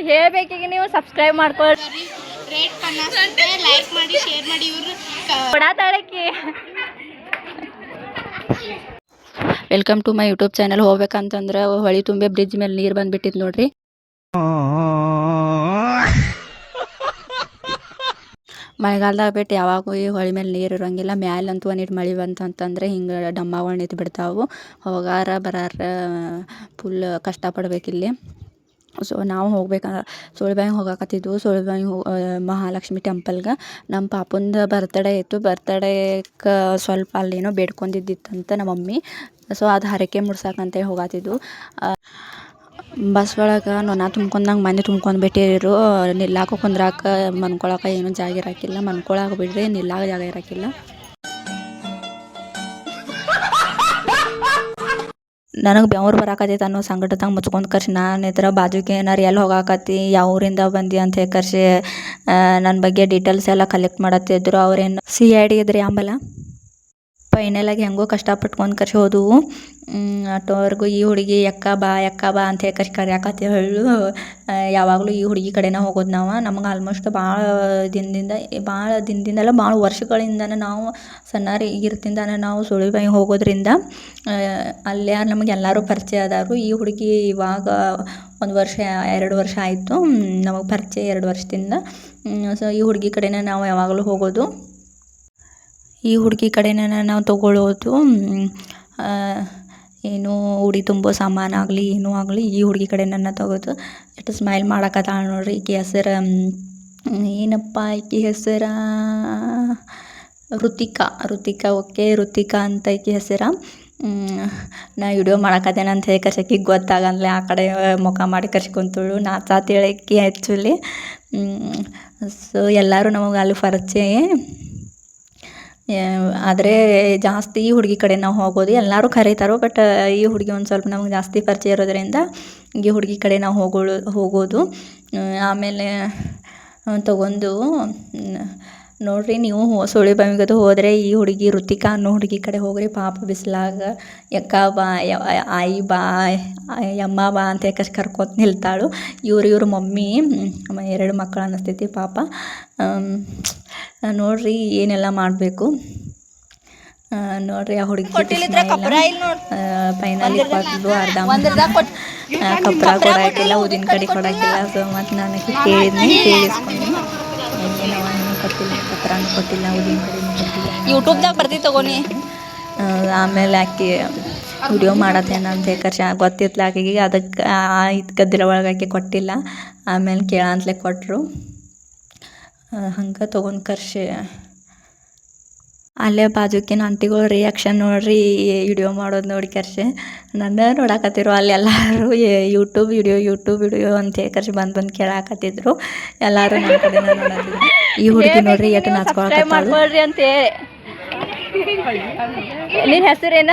ಹೇಳ್ಬೇಕೀಗ ನೀವು ಸಬ್ಸ್ಕ್ರೈಬ್ ಮಾಡ್ಕೊಳ್ಳಿ, ಲೈಕ್ ಮಾಡಿ, ಶೇರ್ ಮಾಡಿ. ಇವ್ರು ಕೊಡಾತಾಳಕಿ. Welcome to my YouTube channel. ಹೋಗ್ಬೇಕಂತಂದ್ರೆ ಹೊಳಿ ತುಂಬೆ ಬ್ರಿಡ್ಜ್ ಮೇಲೆ ನೀರು ಬಂದುಬಿಟ್ಟಿದ್ದು ನೋಡ್ರಿ. ಮಳೆಗಾಲದಾಗ ಬಿಟ್ಟು ಯಾವಾಗೂ ಈ ಹೊಳಿ ಮೇಲೆ ನೀರು ಇರೋಂಗಿಲ್ಲ. ಮ್ಯಾಲಂತೂ ಒಂದಿಟ್ಟು ಮಳೆ ಬಂತಂತಂದ್ರೆ ಹಿಂಗೆ ಡಮ್ಮಗಳು ನಿಂತು ಬಿಡ್ತಾವೆ. ಹೋಗಾರ ಬರಾರ ಫುಲ್ ಕಷ್ಟಪಡ್ಬೇಕಿಲ್ಲಿ. ಸೊ ನಾವು ಹೋಗ್ಬೇಕಂದ್ರೆ ಸುಳ್ಬಾಯಿಗೆ ಹೋಗಾಕತ್ತಿದ್ವು. ಸುಳ್ಬಾಯಿಗೆ ಮಹಾಲಕ್ಷ್ಮಿ ಟೆಂಪಲ್ಗೆ ನಮ್ಮ ಪಾಪುಂದು ಬರ್ತಡೇ ಇತ್ತು. ಬರ್ತಡೇಕ್ಕೆ ಸ್ವಲ್ಪ ಅಲ್ಲೇನೋ ಬೇಡ್ಕೊಂಡಿದ್ದಿತ್ತಂತ ನಮ್ಮ ಮಮ್ಮಿ. ಸೊ ಅದು ಹರಕೆ ಮುಡ್ಸಕ್ಕಂತೇಳಿ ಹೋಗಾತಿದ್ವು. ಬಸ್ ಒಳಗೆ ನೊಣ ತುಂಬ್ಕೊಂಡಂಗೆ ಮಂದಿ ತುಂಬ್ಕೊಂಡು ಬಿಟ್ಟಿರು. ನಿಲ್ಲಾಕ ಕುಂದ್ರಾಕ ಮನ್ಕೊಳಕ್ಕೆ ಏನೂ ಜಾಗ ಇರೋಕ್ಕಿಲ್ಲ. ಮನ್ಕೊಳಕ್ಕೆ ಬಿಡ್ರಿ, ನಿಲ್ಲಾಕ ಜಾಗ ಇರೋಕ್ಕಿಲ್ಲ. ನನಗೆ ಬೆವ್ರು ಬರಾಕತ್ತೈತೆ ಅನ್ನೋ ಸಂಕಟದಾಗ ಮುಚ್ಕೊಂಡು ಕರ್ಸಿ ನಾನು ಈ ಥರ ಬಾಜುಗೆ ಏನಾರು ಎಲ್ಲಿ ಹೋಗಾಕತ್ತಿ, ಯಾವ ಊರಿಂದ ಬಂದು ಅಂತ ಹೇಳಿ ಕರ್ಸಿ ನನ್ನ ಬಗ್ಗೆ ಡೀಟೇಲ್ಸ್ ಎಲ್ಲ ಕಲೆಕ್ಟ್ ಮಾಡತ್ತಿದ್ರು. ಅವ್ರೇನು CID ಇದ್ರಿ ಆಂಬಲ. ಫೈನಲಾಗಿ ಹೆಂಗೋ ಕಷ್ಟಪಟ್ಕೊಂಡು ಕರ್ಸಿ ಹೋದವು. ಆಟೋವರೆಗೂ ಈ ಹುಡುಗಿ ಎಕ್ಕ ಬಾ ಅಂತ ಹೇಳಿ ಕರ್ಯಾಕತ್ತಿ ಹೇಳು. ಯಾವಾಗಲೂ ಈ ಹುಡುಗಿ ಕಡೆನೇ ಹೋಗೋದು ನಾವು. ನಮಗೆ ಆಲ್ಮೋಸ್ಟ್ ಭಾಳ ದಿನದಿಂದಲ್ಲ ಭಾಳ ವರ್ಷಗಳಿಂದನೇ ನಾವು ಸಣ್ಣಾರಿ ಈಗಿರ್ತಿಂದಾನೆ ನಾವು ಸುಳಿಬಾಯಿ ಹೋಗೋದ್ರಿಂದ ಅಲ್ಲೇ ನಮಗೆ ಎಲ್ಲರೂ ಪರಿಚಯ ಅದಾರು. ಈ ಹುಡುಗಿ ಇವಾಗ 1 ವರ್ಷ 2 ವರ್ಷ ಆಯಿತು ನಮಗೆ ಪರಿಚಯ, 2 ವರ್ಷದಿಂದ. ಸೊ ಈ ಹುಡುಗಿ ಕಡೆನೇ ನಾವು ಯಾವಾಗಲೂ ಹೋಗೋದು. ಈ ಹುಡುಗಿ ಕಡೆನೇ ನಾವು ತೊಗೊಳ್ಳೋದು. ಏನು ಉಡಿ ತುಂಬೋ ಸಾಮಾನಾಗಲಿ ಏನೂ ಆಗಲಿ ಈ ಹುಡುಗಿ ಕಡೆ ನನ್ನ ತಗೋದು. ಎಷ್ಟು ಸ್ಮೈಲ್ ಮಾಡಕತ್ತಾಳ ನೋಡ್ರಿ. ಈಕಿ ಹೆಸರು ಏನಪ್ಪ, ಈಕಿ ಹೆಸರು ಋತಿಕಾ. ಓಕೆ, ಋತಿಕಾ ಅಂತ ಈಕಿ ಹೆಸರು. ನಾ ವಿಡಿಯೋ ಮಾಡಕತ್ತೇನೆ ಅಂತ ಹೇಳಿ ಕರ್ಸಕ್ಕಿಗೆ ಗೊತ್ತಾಗಲ್ಲ. ಆ ಕಡೆ ಮುಖ ಮಾಡಿ ಕರ್ಸ್ಕೊಂತಳು. ನಾಚಾತೇಳಕ್ಕಿ ಆ್ಯಕ್ಚುಲಿ. ಸೊ ಎಲ್ಲರೂ ನಮಗೆ ಅಲ್ಲಿ ಪರಿಚಯ. ಆದರೆ ಜಾಸ್ತಿ ಈ ಹುಡುಗಿ ಕಡೆ ನಾವು ಹೋಗೋದು. ಎಲ್ಲರೂ ಕರೀತಾರೋ, ಬಟ್ ಈ ಹುಡುಗಿ ಒಂದು ಸ್ವಲ್ಪ ನಮಗೆ ಜಾಸ್ತಿ ಪರಿಚಯ ಇರೋದ್ರಿಂದ ಈ ಹುಡುಗಿ ಕಡೆ ನಾವು ಹೋಗೋದು. ಆಮೇಲೆ ತಗೊಂಡು ನೋಡಿರಿ ನೀವು ಸುಳಿಬಾವಿಗದು ಹೋದರೆ ಈ ಹುಡುಗಿ ಋತಿಕಾ ಅನ್ನೋ ಹುಡುಗಿ ಕಡೆ ಹೋಗ್ರಿ. ಪಾಪ ಬಿಸಿಲಾಗ ಎಕ್ಕ ಬಾ, ಆಯಿ ಬಾ, ಯಮ್ಮ ಬಾ ಅಂತ ಕರ್ಕೊತ ನಿಲ್ತಾಳು. ಇವ್ರ ಮಮ್ಮಿ 2 ಮಕ್ಕಳು ಅನ್ನಿಸ್ತೈತಿ ಪಾಪ. ನೋಡ್ರಿ ಏನೆಲ್ಲ ಮಾಡಬೇಕು ನೋಡ್ರಿ. ಆ ಹುಡುಗಿ ಫೈನಲಿ ಕೊಟ್ಟು ಅರ್ಧ ಕಪ್ರ ಕೊಡಾಕಿಲ್ಲ, ಉದಿನ ಕಡೆ ಕೊಡಾಕಿಲ್ಲ. ಸೊ ಮತ್ತು ನಾನು ಕೇಳಿಸ್ಕೊಂಡು ಕೊಟ್ಟಿಲ್ಲ, ಕಪ್ರಾನು ಕೊಟ್ಟಿಲ್ಲ, ಉದಿನ ಕಡೆ ಕೊಟ್ಟಿಲ್ಲ. ಯೂಟ್ಯೂಬ್ದಾಗ ಬರ್ತಿ ತಗೋನಿ. ಆಮೇಲೆ ಆಕೆ ವಿಡಿಯೋ ಮಾಡತ್ತೇನ ಅಂತ ಕರ್ಸಿ ಗೊತ್ತಿತ್ಲ ಆಕೆಗೆ. ಅದಕ್ಕೆ ಗದ್ದಲ ಒಳಗೆ ಆಕೆ ಕೊಟ್ಟಿಲ್ಲ. ಆಮೇಲೆ ಕೇಳಂತಲೇ ಕೊಟ್ಟರು. ಹಂಗೆ ತೊಗೊಂಡು ಕರ್ಸಿ ಅಲ್ಲೇ ಬಾಜುಕಿನ ಆಂಟಿಗಳು ರಿಯಾಕ್ಷನ್ ನೋಡ್ರಿ. ವಿಡಿಯೋ ಮಾಡೋದು ನೋಡಿ ಕರ್ಸಿ ನನ್ನ ನೋಡಾಕತ್ತಿರು. ಅಲ್ಲಿ ಎಲ್ಲರೂ ಯೂಟ್ಯೂಬ್ ವಿಡಿಯೋ ಅಂತ ಕರ್ಸಿ ಬಂದು ಕೇಳಾಕತ್ತಿದ್ರು. ಎಲ್ಲರೂ ನನ್ನ ಕಡೆ ನೋಡತ್ತಿದ್ರು. ಈ ಹುಡುಗಿ ನೋಡ್ರಿ ಎಷ್ಟು ನಾಚ್ಕೊಳ್ರಿ ಅಂತ ಹೇಳಿ. ನಿನ್ನ ಹೆಸರೇನ?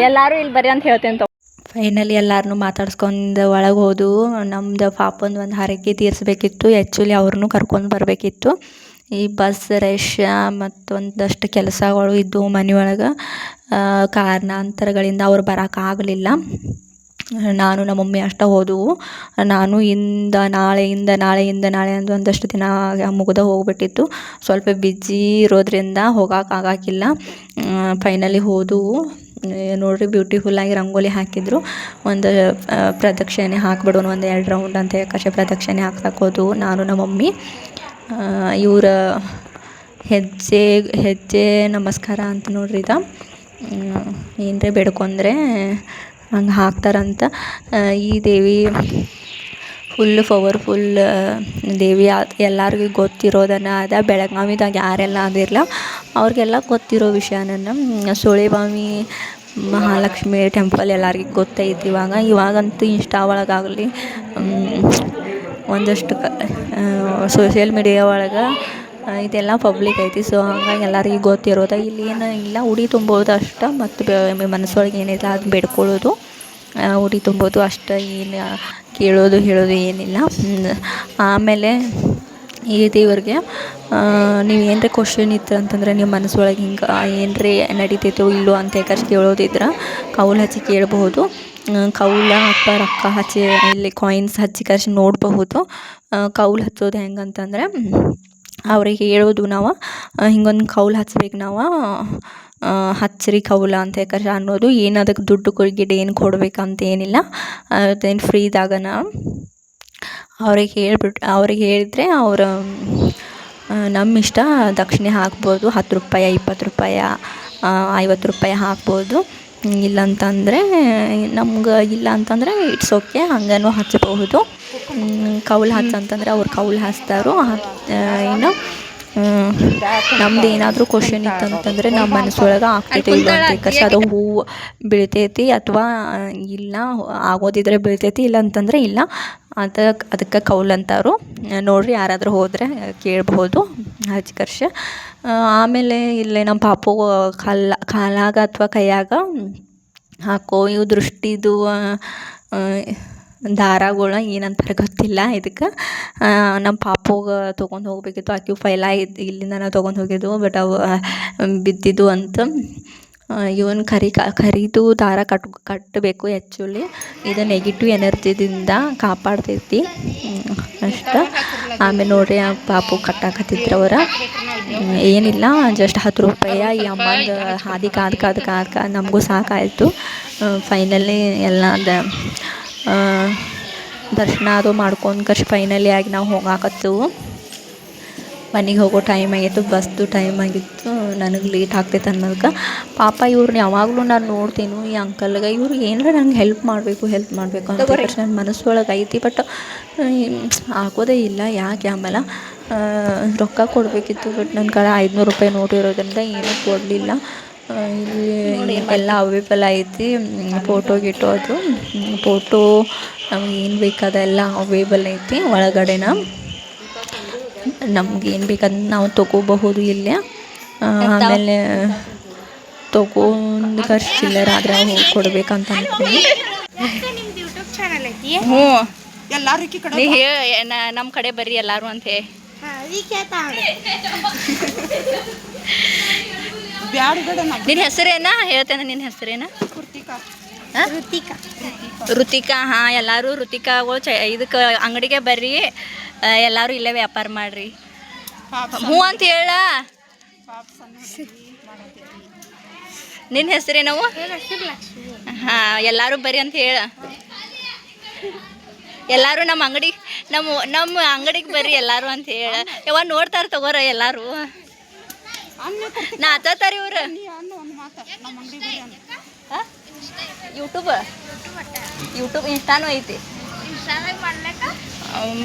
ಎಲ್ಲರೂ ಇಲ್ಲಿ ಬರ್ರಿ ಅಂತ ಹೇಳ್ತೇನೆ. ಫೈನಲಿ ಎಲ್ಲರನ್ನೂ ಮಾತಾಡ್ಸ್ಕೊಂಡು ಒಳಗೆ ಹೋದವು. ನಮ್ದು ಪಾಪಂದು ಒಂದು ಹರಕೆ ತೀರಿಸ್ಬೇಕಿತ್ತು. ಆ್ಯಕ್ಚುಲಿ ಅವ್ರನ್ನೂ ಕರ್ಕೊಂಡು ಬರಬೇಕಿತ್ತು. ಈ ಬಸ್ ರಶ್ ಮತ್ತೊಂದಷ್ಟು ಕೆಲಸಗಳು ಇದ್ದವು ಮನೆಯೊಳಗೆ. ಕಾರಣಾಂತರಗಳಿಂದ ಅವ್ರು ಬರೋಕ್ಕಾಗಲಿಲ್ಲ. ನಾನು ನಮ್ಮ ಮಮ್ಮಿ ಅಷ್ಟೇ ಹೋದವು. ನಾನು ನಾಳೆ ಅಂದು ಒಂದಷ್ಟು ದಿನ ಮುಗಿದ ಹೋಗ್ಬಿಟ್ಟಿತ್ತು. ಸ್ವಲ್ಪ ಬಿಜಿ ಇರೋದ್ರಿಂದ ಹೋಗೋಕ್ಕಾಗಿಲ್ಲ. ಫೈನಲಿ ಹೋದವು. ನೋಡ್ರಿ ಬ್ಯೂಟಿಫುಲ್ಲಾಗಿ ರಂಗೋಲಿ ಹಾಕಿದ್ರು. ಒಂದು ಪ್ರದಕ್ಷಿಣೆ ಹಾಕ್ಬಿಡೋಣ, 1-2 ರೌಂಡ್ ಅಂತ ಕಷೆ ಪ್ರದಕ್ಷಿಣೆ ಹಾಕ್ಸಕ್ಕೆ ಹೋದವು ನಾನು ನಮ್ಮ ಮಮ್ಮಿ. ಇವರ ಹೆಜ್ಜೆ ನಮಸ್ಕಾರ ಅಂತ ನೋಡ್ರಿ. ಇದು ಏನರೇ ಬೇಡ್ಕೊಂಡ್ರೆ ಹಂಗೆ ಹಾಕ್ತಾರಂತ. ಈ ದೇವಿ ಫುಲ್ ಪವರ್ಫುಲ್ ದೇವಿ. ಎಲ್ಲರಿಗೂ ಗೊತ್ತಿರೋದನ್ನು ಅದ. ಬೆಳಗಾವಿದಾಗ ಯಾರೆಲ್ಲ ಅದಿರಲ್ಲ ಅವ್ರಿಗೆಲ್ಲ ಗೊತ್ತಿರೋ ವಿಷಯನ. ಸುಳಿಬಾವಿ ಮಹಾಲಕ್ಷ್ಮಿ ಟೆಂಪಲ್ ಎಲ್ಲರಿಗೂ ಗೊತ್ತೈತಿ. ಇವಾಗಂತೂ ಇನ್ಸ್ಟಾ ಒಳಗಾಗಲಿ ಒಂದಷ್ಟು ಸೋಷಿಯಲ್ ಮೀಡಿಯಾ ಒಳಗೆ ಇದೆಲ್ಲ ಪಬ್ಲಿಕ್ ಐತಿ. ಸೊ ಹಂಗಾಗಿ ಎಲ್ಲರಿಗೂ ಗೊತ್ತಿರೋದು. ಇಲ್ಲಿ ಏನು ಇಲ್ಲ, ಉಡಿ ತುಂಬೋದು ಅಷ್ಟೇ. ಮತ್ತು ಮನಸ್ಸೊಳಗೆ ಏನಿಲ್ಲ ಅದು ಬೇಡ್ಕೊಳ್ಳೋದು, ಉಡಿ ತುಂಬೋದು ಅಷ್ಟೇ. ಏನು ಕೇಳೋದು ಹೇಳೋದು ಏನಿಲ್ಲ. ಆಮೇಲೆ ಈ ದೇವ್ರಿಗೆ ನೀವು ಏನರೇ ಕ್ವಶನ್ ಇತ್ತು ಅಂತಂದ್ರೆ ನಿಮ್ಮ ಮನಸ್ಸೊಳಗೆ ಹಿಂಗೆ ಏನರೇ ನಡೀತೈತೋ ಇಲ್ಲೋ ಅಂತ ಕೇಳೋದಿದ್ರೆ ಕೌಲ್ ಹಚ್ಚಿ ಕೇಳ್ಬೋದು. ಕೌಲ ಅಥವಾ ರೊಕ್ಕ ಹಚ್ಚಿ ಇಲ್ಲಿ ಕಾಯಿನ್ಸ್ ಹಚ್ಚಿ ಕರ್ಸಿ ನೋಡಬಹುದು. ಕೌಲು ಹಚ್ಚೋದು ಹೆಂಗಂತಂದ್ರೆ ಅವ್ರಿಗೆ ಹೇಳೋದು ನಾವು ಹಿಂಗೊಂದು ಕೌಲು ಹಚ್ಬೇಕು ನಾವು ಹಚ್ಚಿರಿ ಕೌಲ ಅಂತ ಕರ್ಸಿ ಅನ್ನೋದು. ಏನು ಅದಕ್ಕೆ ದುಡ್ಡು ಗಿಡ ಏನು ಕೊಡ್ಬೇಕಂತ ಏನಿಲ್ಲ, ಅದೇನು ಫ್ರೀದಾಗನ ಅವ್ರಿಗೆ ಹೇಳಿದ್ರೆ ಅವರು ನಮ್ಮ ಇಷ್ಟ ದಕ್ಷಿಣೆ ಹಾಕ್ಬೋದು. 10 ರೂಪಾಯಿ, 20 ರೂಪಾಯಿ, 50 ರೂಪಾಯಿ ಹಾಕ್ಬೋದು. ಇಲ್ಲಂತಂದರೆ ನಮ್ಗೆ ಇಲ್ಲ ಅಂತಂದರೆ ಇಟ್ಸ್ ಓಕೆ, ಹಂಗನೂ ಹಚ್ಚಬಹುದು. ಕೌಲು ಹಚ್ಚಂತಂದ್ರೆ ಅವ್ರು ಕೌಲು ಹಚ್ತಾರೋ. ಇನ್ನು ನಮ್ದು ಏನಾದರೂ ಕ್ವಶನ್ ಇತ್ತಂತಂದರೆ ನಮ್ಮ ಮನಸ್ಸೊಳಗೆ ಆಗ್ತೈತೆ ಇಲ್ಲ ಅಂತ ಕರ್ಸಿ ಅದು ಹೂವು ಬೀಳ್ತೈತಿ ಅಥವಾ ಇಲ್ಲ, ಆಗೋದಿದ್ರೆ ಬೀಳ್ತೈತಿ, ಇಲ್ಲ ಅಂತಂದರೆ ಇಲ್ಲ, ಅದಕ್ಕೆ ಕೌಲು ಅಂತಾರು. ನೋಡಿರಿ ಯಾರಾದರೂ ಹೋದರೆ ಕೇಳ್ಬೋದು ಹಚ್ಚಿ ಕರ್ಸಿ. ಆಮೇಲೆ ಇಲ್ಲೇ ನಮ್ಮ ಪಾಪು ಕಾಲಾಗ ಅಥವಾ ಕೈಯಾಗ ಹಾಕೋ ಇವು ದೃಷ್ಟಿದು ದಾರಗಳು ಏನಂತಾರೆ ಗೊತ್ತಿಲ್ಲ ಇದಕ್ಕೆ. ನಮ್ಮ ಪಾಪುಗೆ ತೊಗೊಂಡು ಹೋಗ್ಬೇಕಿತ್ತು. ಆಕೆ ಇಲ್ಲಿಂದ ನಾವು ತೊಗೊಂಡು ಹೋಗಿದ್ದು, ಬಟ್ ಅವು ಬಿದ್ದಿದ್ದು ಅಂತ. ಇವನ್ ಕರಿದು ದಾರ ಕಟ್ಟಬೇಕು. ಆ್ಯಕ್ಚುಲಿ ಇದು ನೆಗೆಟಿವ್ ಎನರ್ಜಿದಿಂದ ಕಾಪಾಡ್ತೈತಿ ಅಷ್ಟು. ಆಮೇಲೆ ನೋಡ್ರಿ ಆ ಪಾಪು ಕಟ್ಟಾಕತ್ತಿದ್ರು ಅವ್ರು. ಏನಿಲ್ಲ, ಜಸ್ಟ್ 10 ರೂಪಾಯಿ ಈ ಅಮ್ಮಂದು ಹಾದಿ ಕಾದ್ ನಮಗೂ ಸಾಕಾಯಿತು. ಫೈನಲಿ ಎಲ್ಲ ದರ್ಶನ ಅದು ಮಾಡ್ಕೊಂಡು ಕರ್ಸಿ ಫೈನಲಿ ಆಗಿ ನಾವು ಹೋಗಾಕತ್ತೆವು. ಮನೆಗೆ ಹೋಗೋ ಟೈಮ್ ಆಗಿತ್ತು, ಬಸ್ದು ಟೈಮ್ ಆಗಿತ್ತು. ನನಗೆ ಲೇಟ್ ಆಗ್ತೈತೆ ಅನ್ನೋದಕ್ಕೆ ಪಾಪ ಇವ್ರನ್ನ ಯಾವಾಗಲೂ ನಾನು ನೋಡ್ತೀನಿ ಈ ಅಂಕಲ್ಗೆ. ಇವ್ರು ಏನಾರ ನಂಗೆ ಹೆಲ್ಪ್ ಮಾಡಬೇಕು ಅಂತ ನನ್ನ ಮನಸ್ಸೊಳಗೆ ಐತಿ, ಬಟ್ ಆಗೋದೇ ಇಲ್ಲ. ಯಾಕೆ ಆಮೇಲೆ ರೊಕ್ಕ ಕೊಡಬೇಕಿತ್ತು, ಬಟ್ ನನ್ನ ಕಡೆ 500 ರೂಪಾಯಿ ನೋಟ್ ಇರೋದ್ರಿಂದ ಏನೂ ಕೊಡಲಿಲ್ಲ. ಇಲ್ಲಿ ಎಲ್ಲ ಅವೇಬಲ್ ಐತಿ. ಫೋಟೋ ಅದು ಫೋಟೋ ನಮ್ಗೆ ಏನು ಬೇಕಾದೆಲ್ಲ ಅವೇಬಲ್ ಐತಿ ಒಳಗಡೆನ. ನಮ್ಗೆ ಏನು ಬೇಕಾದ್ರೆ ನಾವು ತೊಗೋಬಹುದು ಇಲ್ಲೇ. ಆಮೇಲೆ ತೊಗೊಂಡು ಖರ್ಚು ಚಿಲ್ಲರ್ ಆದರೆ ಹೋಗಿ ಕೊಡ್ಬೇಕಂತ ಅನ್ಕೊಂಡು. ಹ್ಞೂ, ನಮ್ಮ ಕಡೆ ಬರ್ರಿ ಎಲ್ಲರೂ ಅಂತ ಹೇಳಿ. ನಿನ್ನ ಹೆಸರೇನ ಹೇಳ್ತೇನೆ. ನಿನ್ನ ಹೆಸರೇನ? ಋತಿಕಾ. ಹಾಂ, ಎಲ್ಲರೂ ಋತಿಕಾಗಳು ಇದಕ್ಕೆ ಅಂಗಡಿಗೆ ಬರ್ರಿ, ಎಲ್ಲರೂ ಇಲ್ಲೇ ವ್ಯಾಪಾರ ಮಾಡ್ರಿ. ಹ್ಞೂ ಅಂತ ಹೇಳ. ನಿನ್ನ ಹೆಸರೇನವು? ಹಾಂ, ಎಲ್ಲರೂ ಬರ್ರಿ ಅಂತ ಹೇಳ. ಎಲ್ಲರೂ ನಮ್ಮ ಅಂಗಡಿಗೆ ಬರ್ರಿ ಎಲ್ಲರೂ ಅಂತ ಹೇಳ. ಯಾವಾಗ ನೋಡ್ತಾರೆ ತಗೋರ ಎಲ್ಲರೂ. ನಾ ಹತ್ತಾರ ಇವ್ರು ಯೂಟ್ಯೂಬ್ ಇನ್ಸ್ಟಾನು ಐತಿ.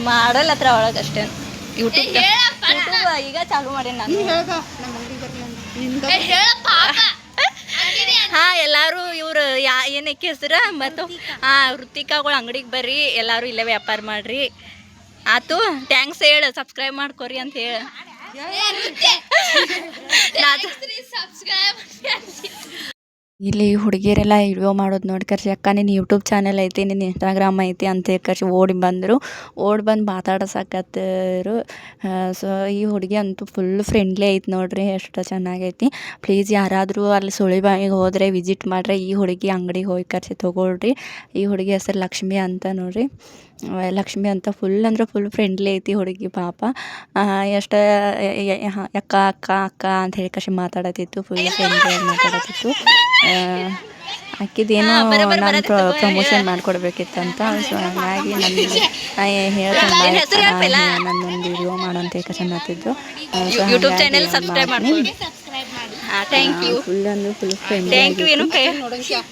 ಮಾಡಲ್ಲ ಹತ್ರ ಒಳಗೆ ಅಷ್ಟೇ. ಯೂಟ್ಯೂಬ್ ಈಗ ಚಾಲು ಮಾಡೇನಿ ನಾನು. ಹಾಂ, ಎಲ್ಲರೂ ಇವ್ರು ಏನಕ್ಕೆ ಹೆಸರು ಮತ್ತು ಹಾಂ ಋತಿಕಾಗಳು ಅಂಗಡಿಗೆ ಬರ್ರಿ, ಎಲ್ಲರೂ ಇಲ್ಲೇ ವ್ಯಾಪಾರ ಮಾಡ್ರಿ. ಆತು, ಥ್ಯಾಂಕ್ಸ್ ಹೇಳು, ಸಬ್ಸ್ಕ್ರೈಬ್ ಮಾಡ್ಕೊರಿ ಅಂತ ಹೇಳ. ಇಲ್ಲಿ ಹುಡುಗಿಯರೆಲ್ಲ ವಿಡಿಯೋ ಮಾಡೋದು ನೋಡಿ ಕರ್ಸಿ ಅಕ್ಕ ನಿನ್ನ ಯೂಟ್ಯೂಬ್ ಚಾನಲ್ ಐತಿ, ನಿನ್ನ ಇನ್ಸ್ಟಾಗ್ರಾಮ್ ಐತಿ ಅಂತ ಕರ್ಸಿ ಓಡಿ ಬಂದು ಮಾತಾಡಸಕತ್ತರು. ಸೊ ಈ ಹುಡುಗಿ ಅಂತೂ ಫುಲ್ ಫ್ರೆಂಡ್ಲಿ ಐತಿ ನೋಡ್ರಿ, ಎಷ್ಟು ಚೆನ್ನಾಗೈತಿ. ಪ್ಲೀಸ್ ಯಾರಾದರೂ ಅಲ್ಲಿ ಸುಳಿಬಾಯಿಗೆ ಹೋದರೆ ವಿಸಿಟ್ ಮಾಡ್ರಿ, ಈ ಹುಡುಗಿ ಅಂಗಡಿಗೆ ಹೋಗಿ ಕರ್ಸಿ ತೊಗೊಳ್ರಿ. ಈ ಹುಡುಗಿ ಹೆಸರು ಲಕ್ಷ್ಮಿ ಅಂತ ನೋಡ್ರಿ. ಲಕ್ಷ್ಮಿ ಅಂತ ಫುಲ್ ಫ್ರೆಂಡ್ಲಿ ಐತಿ ಹುಡುಗಿ ಪಾಪ. ಎಷ್ಟು ಅಕ್ಕ ಅಕ್ಕ ಅಕ್ಕ ಅಂತ ಹೇಳಿ ಕರ್ಸಿ ಮಾತಾಡತ್ತಿತ್ತು, ಫುಲ್ ಫ್ರೆಂಡ್ಲಿಯಾಗಿ ಮಾತಾಡತ್ತಿತ್ತು. ಅಕ್ಕಿದೇನೋ ನಾನು ಪ್ರಮೋಷನ್ ಮಾಡಿಕೊಡ್ಬೇಕಿತ್ತಂತ. ಸೊ ಹಾಗಾಗಿ ನನ್ನೊಂದು ವಿಡಿಯೋ ಮಾಡೋಂತ ಕರ್ಸಿ ಮಾಡ್ತಿದ್ದು. ಯೂಟ್ಯೂಬ್ ಚಾನೆಲ್ ಸಬ್ಸ್ಕ್ರೈಬ್ ಮಾಡ್ಕೊಳ್ಳಿ. Thank you. Full friendly.